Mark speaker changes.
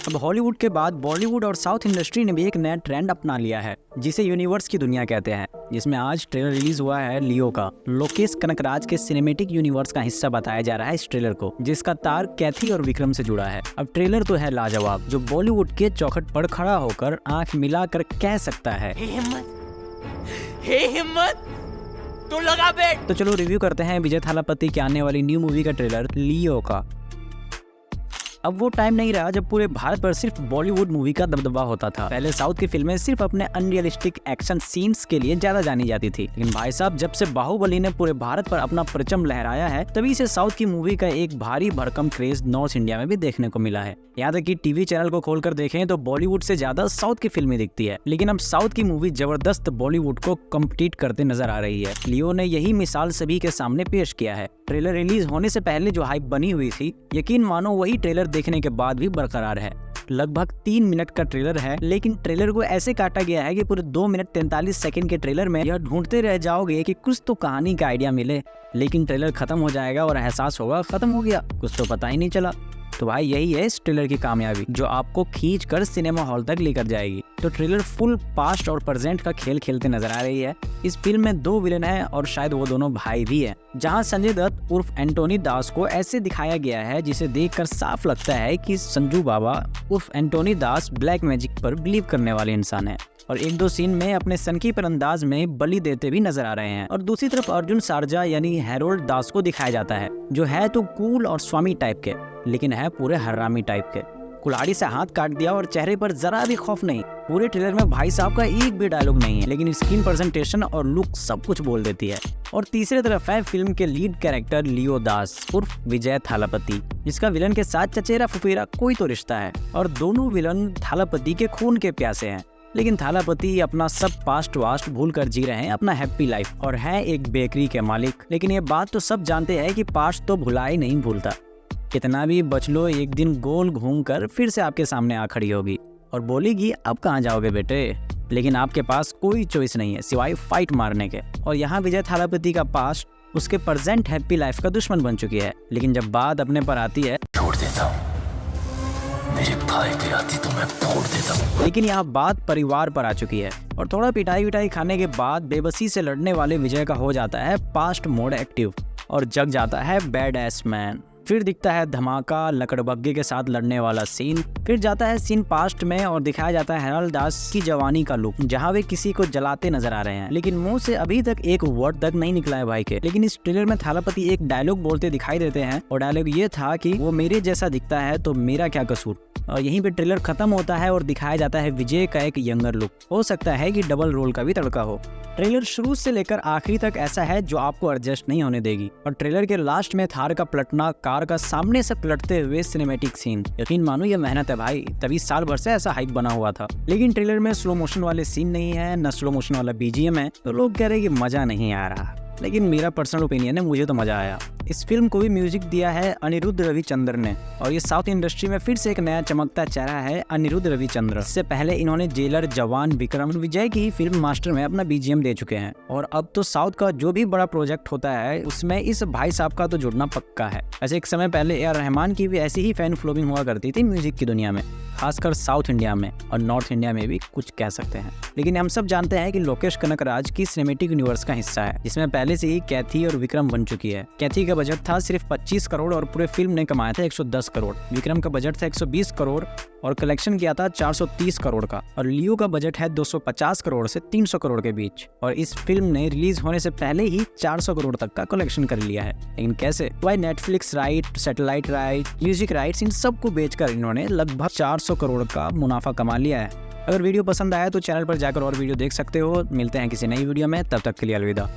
Speaker 1: अब हॉलीवुड के बाद बॉलीवुड और साउथ इंडस्ट्री ने भी एक नया ट्रेंड अपना लिया है जिसे यूनिवर्स की दुनिया कहते हैं, जिसमें आज ट्रेलर रिलीज हुआ है लियो का। लोकेश कनकराज के सिनेमेटिक यूनिवर्स का हिस्सा बताया जा रहा है इस ट्रेलर को, जिसका तार कैथी और विक्रम से जुड़ा है। अब ट्रेलर तो है लाजवाब, जो बॉलीवुड के चौखट पर खड़ा होकर आंख मिलाकर कह सकता है
Speaker 2: हिम्मत तो लगा बेट।
Speaker 1: तो चलो रिव्यू करते हैं विजय थालापति की आने वाली न्यू मूवी का ट्रेलर लियो का। अब वो टाइम नहीं रहा जब पूरे भारत पर सिर्फ बॉलीवुड मूवी का दबदबा होता था। पहले साउथ की फिल्में सिर्फ अपने अनरियलिस्टिक एक्शन सीन्स के लिए ज्यादा जानी जाती थी, लेकिन भाई साहब जब से बाहुबली ने पूरे भारत पर अपना परचम लहराया है, तभी से साउथ की मूवी का एक भारी भरकम क्रेज नॉर्थ इंडिया में भी देखने को मिला है। यहाँ तक कि टीवी चैनल को खोलकर देखें तो बॉलीवुड से ज्यादा साउथ की फिल्में दिखती है, लेकिन अब साउथ की मूवी जबरदस्त बॉलीवुड को कम्पीट करते नजर आ रही है। लियो ने यही मिसाल सभी के सामने पेश किया है। ट्रेलर रिलीज होने से पहले जो हाइप बनी हुई थी, यकीन मानो वही ट्रेलर देखने के बाद भी बरकरार है। लगभग 3 मिनट का ट्रेलर है, लेकिन ट्रेलर को ऐसे काटा गया है कि पूरे 2 मिनट 43 सेकंड के ट्रेलर में यह ढूंढते रह जाओगे कि कुछ तो कहानी का आइडिया मिले, लेकिन ट्रेलर खत्म हो जाएगा और एहसास होगा खत्म हो गया, कुछ तो पता ही नहीं चला। तो भाई यही है इस ट्रेलर की कामयाबी, जो आपको खींच कर सिनेमा हॉल तक लेकर जाएगी। तो ट्रेलर फुल पास्ट और प्रेजेंट का खेल खेलते नजर आ रही है। इस फिल्म में 2 विलेन हैं और शायद वो दोनों भाई भी हैं। जहां संजय दत्त उर्फ एंटोनी दास को ऐसे दिखाया गया है जिसे देखकर साफ लगता है कि संजू बाबा उर्फ एंटोनी दास ब्लैक मैजिक पर बिलीव करने वाले इंसान है, और 1-2 सीन में अपने सनकी पर अंदाज में बलि देते भी नजर आ रहे हैं। और दूसरी तरफ अर्जुन सारजा यानी हैरोल्ड दास को दिखाया जाता है, जो है तो कूल और स्वामी टाइप के, लेकिन है पूरे हर्रामी टाइप के। कुल्हाड़ी से हाथ काट दिया और चेहरे पर जरा भी खौफ नहीं। पूरे ट्रेलर में भाई साहब का एक भी डायलॉग नहीं है, लेकिन स्क्रीन प्रेजेंटेशन और लुक सब कुछ बोल देती है। और तीसरी तरफ है फिल्म के लीड कैरेक्टर लियो दास उर्फ विजय थालापति, जिसका विलन के साथ चचेरा फुफेरा कोई तो रिश्ता है, और दोनों विलन थालापति के खून के प्यासे हैं। लेकिन थालापति अपना सब पास्ट वास्ट भूल कर जी रहे हैं अपना हैप्पी लाइफ, और है एक बेकरी के मालिक। लेकिन ये बात तो सब जानते हैं कि पास्ट तो भुला ही नहीं भूलता। कितना भी बच लो, एक दिन गोल घूमकर फिर से आपके सामने आ खड़ी होगी और बोलेगी अब कहाँ जाओगे बेटे। लेकिन आपके पास कोई चॉइस नहीं है सिवाय फाइट मारने के। और यहाँ विजय थालापति का पास्ट उसके प्रेजेंट हैप्पी लाइफ का दुश्मन बन चुकी है। लेकिन जब बात अपने पर आती है,
Speaker 2: छोड़ देता हूँ, मेरे भाई पे आती तो मैं फोड़ देता हूँ।
Speaker 1: लेकिन यहाँ बात परिवार पर आ चुकी है, और थोड़ा पिटाई विटाई खाने के बाद बेबसी से लड़ने वाले विजय का हो जाता है पास्ट मोड एक्टिव और जग जाता है बैड एस मैन। फिर दिखता है धमाका, लकड़बग्गे के साथ लड़ने वाला सीन। फिर जाता है सीन पास्ट में और दिखाया जाता है हैरोल्ड दास की जवानी का लुक, जहाँ वे किसी को जलाते नजर आ रहे हैं, लेकिन मुंह से अभी तक एक वर्ड तक नहीं निकला है भाई के। लेकिन इस ट्रेलर में थालापति एक डायलॉग बोलते दिखाई देते हैं, और डायलॉग ये था कि वो मेरे जैसा दिखता है तो मेरा क्या कसूर। और यहीं पे ट्रेलर खत्म होता है और दिखाया जाता है विजय का एक यंगर लुक। हो सकता है कि डबल रोल का भी तड़का हो। ट्रेलर शुरू से लेकर आखिरी तक ऐसा है जो आपको एडजस्ट नहीं होने देगी। और ट्रेलर के लास्ट में थार का पलटना, कार का सामने से पलटते हुए सिनेमैटिक सीन, यकीन मानो ये मेहनत है भाई, तभी साल भर से ऐसा हाइप बना हुआ था। लेकिन ट्रेलर में स्लो मोशन वाले सीन नहीं है, न स्लो मोशन वाला बीजीएम है, तो लोग कह रहे हैं कि मजा नहीं आ रहा। लेकिन मेरा पर्सनल ओपिनियन है, मुझे तो मजा आया। इस फिल्म को भी म्यूजिक दिया है अनिरुद्ध रविचंद्र ने, और ये साउथ इंडस्ट्री में फिर से एक नया चमकता चेहरा है अनिरुद्ध रविचंद्र। इससे पहले इन्होंने जेलर, जवान, विक्रम, विजय की फिल्म मास्टर में अपना बीजीएम दे चुके हैं, और अब तो साउथ का जो भी बड़ा प्रोजेक्ट होता है उसमें इस भाई साहब का तो जुड़ना पक्का है। ऐसे एक समय पहले ए आर रहमान की भी ऐसी ही फैन फॉलोइंग हुआ करती थी म्यूजिक की दुनिया में, खासकर साउथ इंडिया में, और नॉर्थ इंडिया में भी कुछ कह सकते हैं। लेकिन हम सब जानते हैं कि लोकेश कनकराज की सिनेमेटिक यूनिवर्स का हिस्सा है, जिसमें पहले से ही कैथी और विक्रम बन चुकी है। कैथी का बजट था सिर्फ 25 करोड़ और पूरे फिल्म ने कमाया था 110 करोड़। विक्रम का बजट था 120 करोड़ और कलेक्शन किया था 430 करोड़ का। और लियो का बजट है 250 करोड़ से 300 करोड़ के बीच, और इस फिल्म ने रिलीज होने से पहले ही 400 करोड़ तक का कलेक्शन कर लिया है। लेकिन कैसे? Why Netflix right, satellite right, music rights, इन सबको बेचकर इन्होंने लगभग 400 करोड़ का मुनाफा कमा लिया है। अगर वीडियो पसंद आया तो चैनल पर जाकर और वीडियो देख सकते हो। मिलते हैं किसी नई वीडियो में, तब तक के लिए अलविदा।